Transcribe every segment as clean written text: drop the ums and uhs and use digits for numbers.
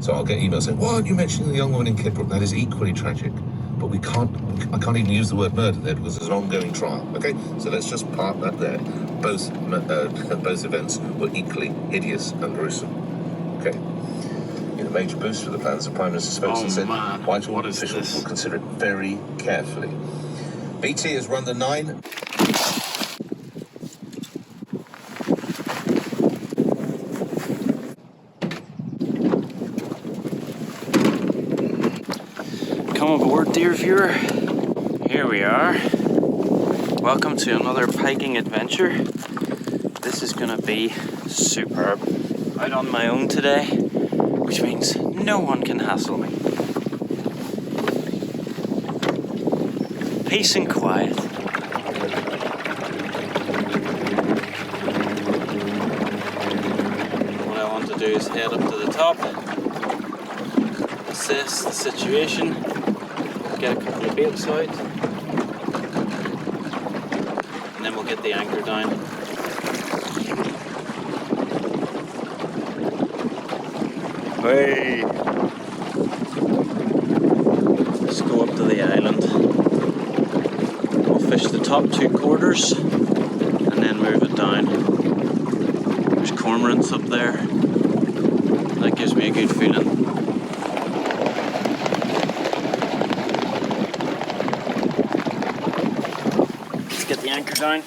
So I'll get emails saying, "Why aren't you mentioning the young woman in Kidbrooke?" That is equally tragic. But I can't even use the word murder there because there's an ongoing trial. Okay, so let's just park that there. Both events were equally hideous and gruesome. Okay. In a major boost for the plans, the Prime Minister's spokesman said Whitehall officials will consider it very carefully. BT has run the 9. Come aboard, dear viewer. Here we are. Welcome to another piking adventure. This is going to be superb. Out on my own today, which means no one can hassle me. Peace and quiet. What I want to do is head up to the top, assess the situation, get a couple of baits out, and then we'll get the anchor down. Hey! Let's go up to the island. We'll fish the top 2 quarters and then move it down. There's cormorants up there. That gives me a good feeling. Let's get the anchor down.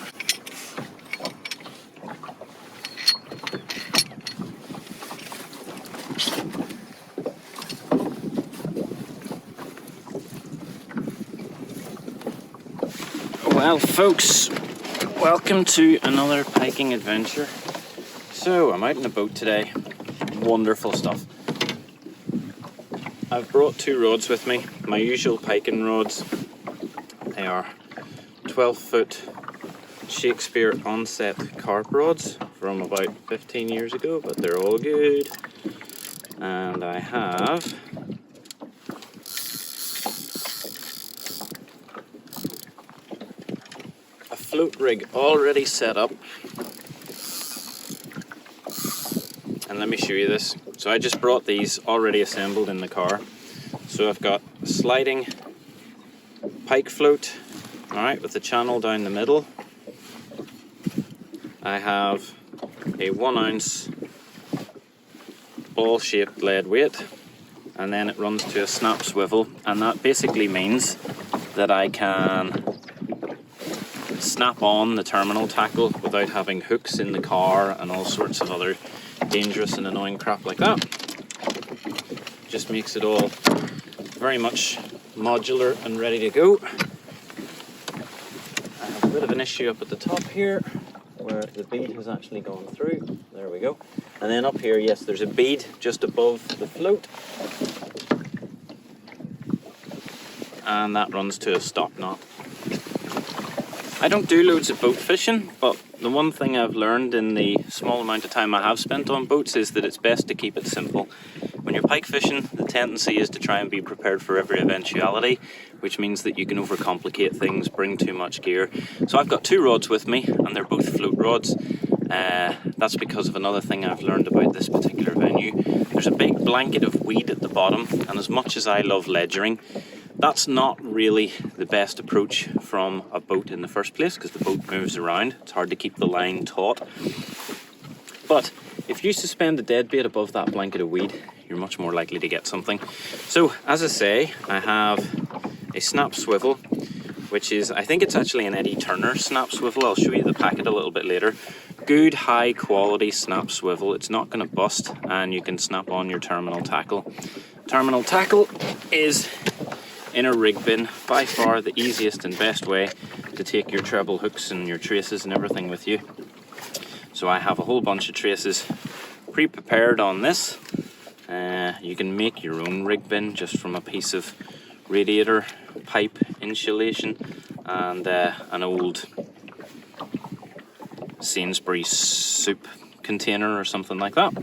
Well, folks, welcome to another piking adventure. So, I'm out in a boat today. Wonderful stuff. I've brought 2 rods with me, my usual piking rods. They are 12-foot Shakespeare onset carp rods from about 15 years ago, but they're all good. And I have float rig already set up, and let me show you this. So I just brought these already assembled in the car. So I've got a sliding pike float, alright, with the channel down the middle. I have a 1 ounce ball shaped lead weight, and then it runs to a snap swivel, and that basically means that I can snap on the terminal tackle without having hooks in the car and all sorts of other dangerous and annoying crap like that. Just makes it all very much modular and ready to go. I have a bit of an issue up at the top here where the bead has actually gone through. There we go. And then up here, yes, there's a bead just above the float, and that runs to a stop knot. I don't do loads of boat fishing, but the one thing I've learned in the small amount of time I have spent on boats is that it's best to keep it simple. When you're pike fishing, the tendency is to try and be prepared for every eventuality, which means that you can overcomplicate things, bring too much gear. So I've got 2 rods with me, and they're both float rods. That's because of another thing I've learned about this particular venue. There's a big blanket of weed at the bottom, and as much as I love ledgering, that's not really the best approach from a boat in the first place, because the boat moves around. It's hard to keep the line taut. But if you suspend the dead bait above that blanket of weed, you're much more likely to get something. So, as I say, I have a snap swivel, which is, I think it's actually an Eddie Turner snap swivel. I'll show you the packet a little bit later. Good, high quality snap swivel. It's not going to bust, and you can snap on your terminal tackle. Terminal tackle is in a rig bin, by far the easiest and best way to take your treble hooks and your traces and everything with you. So I have a whole bunch of traces pre-prepared on this. You can make your own rig bin just from a piece of radiator pipe insulation and an old Sainsbury's soup container or something like that.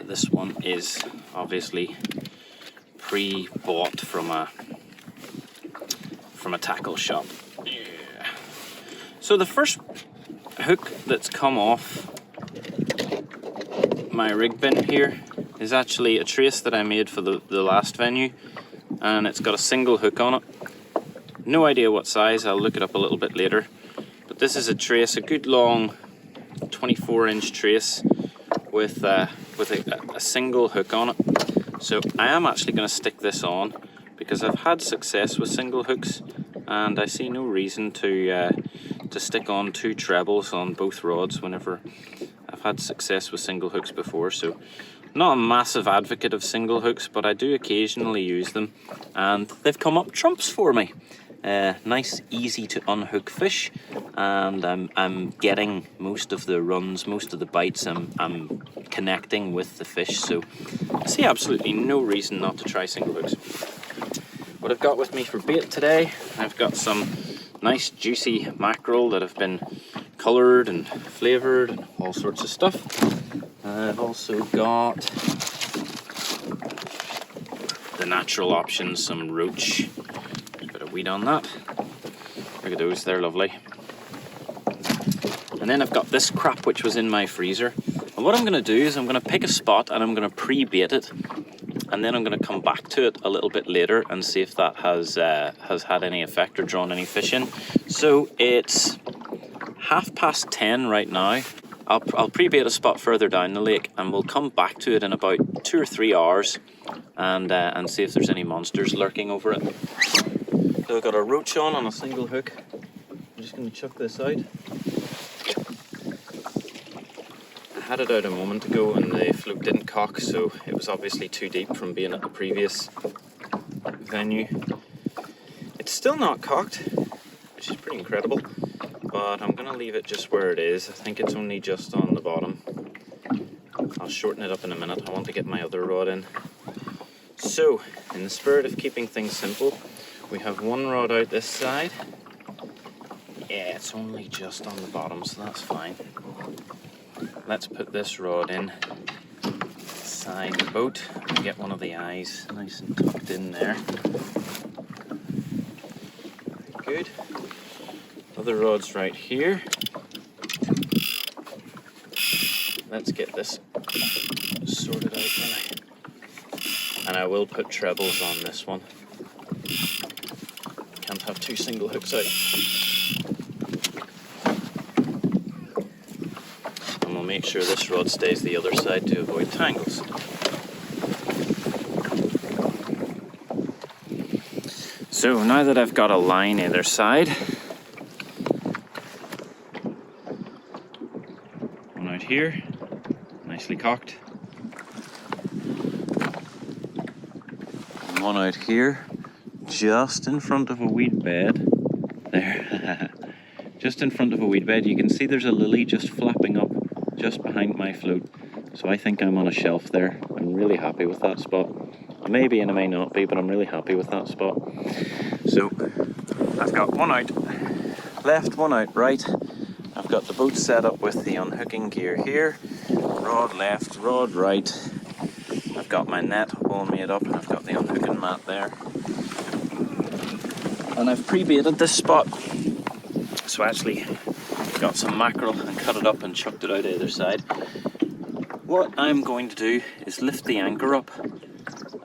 This one is obviously pre-bought from a tackle shop. Yeah. So the first hook that's come off my rig bin here is actually a trace that I made for the last venue, and it's got a single hook on it. No idea what size, I'll look it up a little bit later. But this is a trace, a good long 24-inch trace with a single hook on it. So I am actually going to stick this on because I've had success with single hooks, and I see no reason to stick on 2 trebles on both rods whenever I've had success with single hooks before. So not a massive advocate of single hooks, but I do occasionally use them, and they've come up trumps for me. Nice, easy to unhook fish, and I'm getting most of the runs, most of the bites. I'm connecting with the fish, so I see absolutely no reason not to try single hooks. What I've got with me for bait today, I've got some nice juicy mackerel that have been coloured and flavoured and all sorts of stuff. I've also got the natural options, some roach. There's a bit of weed on that. Look at those, they're lovely. And then I've got this crap which was in my freezer. And what I'm going to do is I'm going to pick a spot and I'm going to pre-bait it. And then I'm going to come back to it a little bit later and see if that has had any effect or drawn any fish in. So it's 10:30 right now. I'll pre-bait a spot further down the lake, and we'll come back to it in about 2 or 3 hours and see if there's any monsters lurking over it. So I've got a roach on a single hook. I'm just going to chuck this out. I had it out a moment ago and the float didn't cock, so it was obviously too deep from being at the previous venue. It's still not cocked, which is pretty incredible, but I'm going to leave it just where it is. I think it's only just on the bottom. I'll shorten it up in a minute. I want to get my other rod in. So, in the spirit of keeping things simple, we have one rod out this side. Yeah, it's only just on the bottom, so that's fine. Let's put this rod in inside the boat and get one of the eyes nice and tucked in there. Good. Other rod's right here. Let's get this sorted out now. And I will put trebles on this one. Can't have 2 single hooks out. And we'll make sure this rod stays the other side to avoid tangles. So now that I've got a line either side, one out here, nicely cocked, and one out here, just in front of a weed bed. There, just in front of a weed bed. You can see there's a lily just flapping up just behind my float. So I think I'm on a shelf there. I'm really happy with that spot. I may be and I may not be, but I'm really happy with that spot. So I've got one out left, one out right. I've got the boat set up with the unhooking gear here. Rod left, rod right. I've got my net all made up and I've got the unhooking mat there. And I've pre-baited this spot. So I actually got some mackerel and cut it up and chucked it out either side. What I'm going to do is lift the anchor up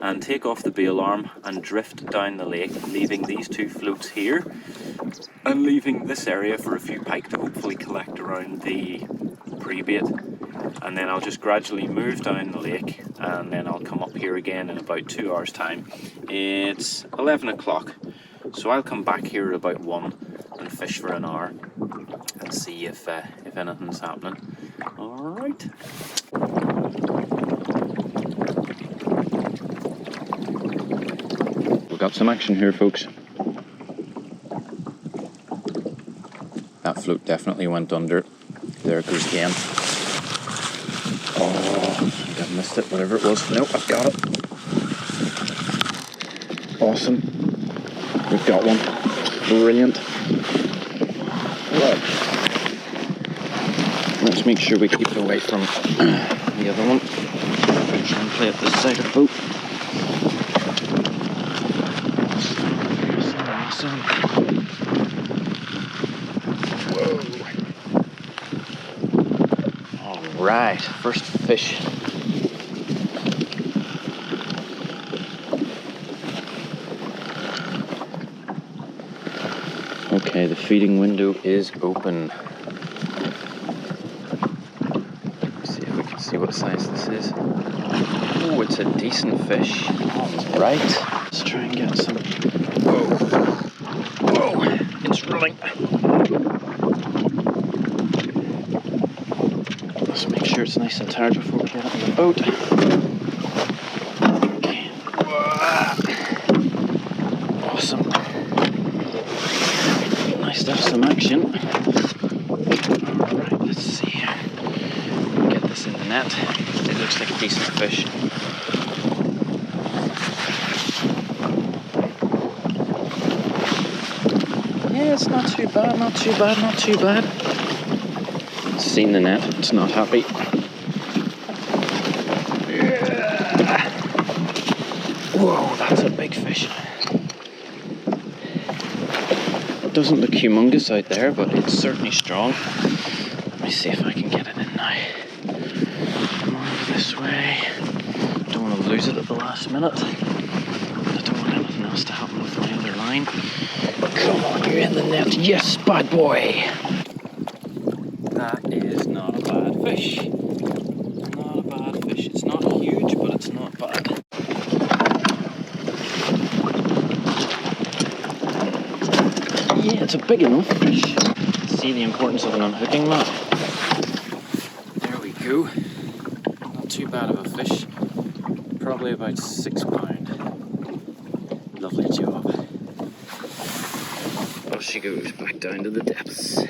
and take off the bail arm and drift down the lake, leaving these 2 floats here and leaving this area for a few pike to hopefully collect around the pre-bait. And then I'll just gradually move down the lake and then I'll come up here again in about 2 hours time. It's 11 o'clock, so I'll come back here at about 1 and fish for an hour and see if anything's happening. Alright. We've got some action here, folks. That float definitely went under. There it goes again. Oh, I think I missed it, whatever it was. Nope, I've got it. Awesome. We've got one. Brilliant. Right. Let's make sure we keep it away from the other one. Try and play up this side of the boat. Awesome. Whoa. Alright, first fish. Okay, the feeding window is open. Let's see if we can see what size this is. Oh, it's a decent fish. Alright, let's try and get some. Whoa. Whoa, it's running. Let's make sure it's nice and tired before we get it in the boat. Okay. Awesome. Nice to have some action. Alright, let's see. Get this in the net. It looks like a decent fish. Yeah, it's not too bad, not too bad, not too bad. It's seen the net, it's not happy. Yeah. Whoa, that's a big fish. It doesn't look humongous out there, but it's certainly strong. Let me see if I can get it in now. Come on, this way. Don't want to lose it at the last minute. I don't want anything else to happen with my other line. Come on, you're in the net. Yes, bad boy. That is not a bad fish. Not a bad fish. It's not huge, but it's not bad. Yeah, it's a big enough fish. See the importance of an unhooking mat. There we go. Not too bad of a fish. Probably about 6 pound. Lovely job. Off she goes back down to the depths.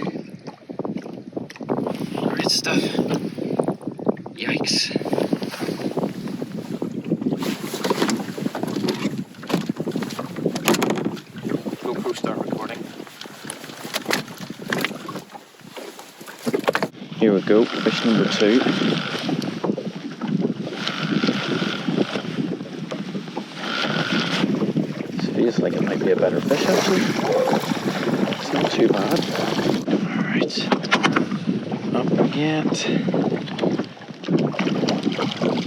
Great stuff. Yikes. GoPro start recording. Here we go, fish number 2. This feels like it might be a better fish actually. It's not too bad. Alright. Up we get.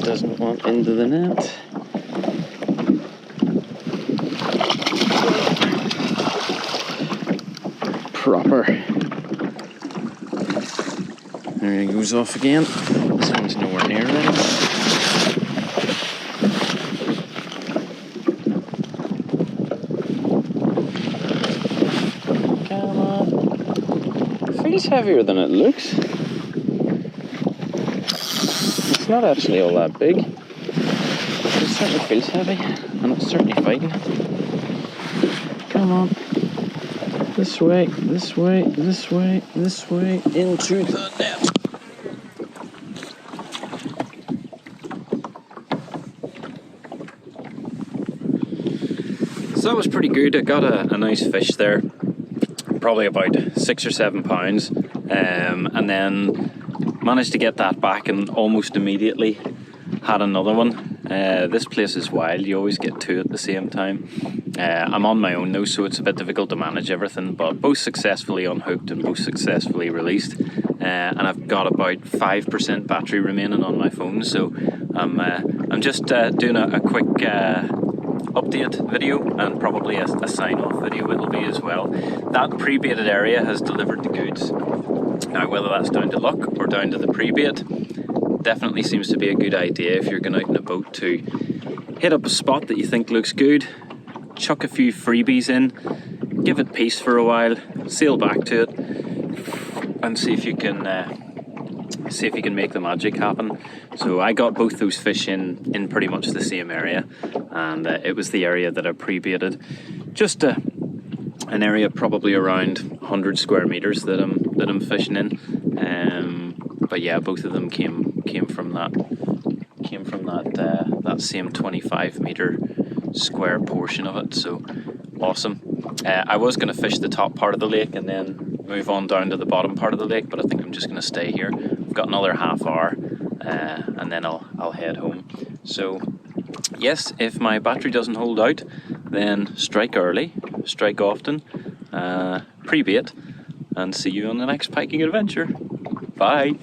Doesn't want into the net. Proper. There he goes off again. This one's nowhere near ready. Come on. It feels heavier than it looks. It's not actually all that big. It certainly feels heavy, and it's certainly fighting. Come on. This way, this way, this way, this way, into the net. So that was pretty good. I got a nice fish there, probably about 6 or 7 pounds, and then managed to get that back and almost immediately had another one. This place is wild, you always get 2 at the same time. I'm on my own though, so it's a bit difficult to manage everything, but both successfully unhooked and both successfully released. And I've got about 5% battery remaining on my phone, so I'm just doing a quick update video, and probably a sign-off video it'll be as well. That pre-baited area has delivered the goods. Now, whether that's down to luck or down to the pre-bait, definitely seems to be a good idea if you're going out in a boat to hit up a spot that you think looks good, chuck a few freebies in, give it peace for a while, sail back to it, and see if you can make the magic happen. So I got both those fish in pretty much the same area, and it was the area that I pre-baited. Just an area probably around 100 square meters that I'm fishing in. But yeah, both of them came from that same 25 meter square portion of it. So awesome. I was going to fish the top part of the lake and then move on down to the bottom part of the lake, but I think I'm just going to stay here. I've got another half hour, and then I'll head home. So yes, if my battery doesn't hold out, then strike early, strike often, pre-bait, and see you on the next piking adventure. Bye.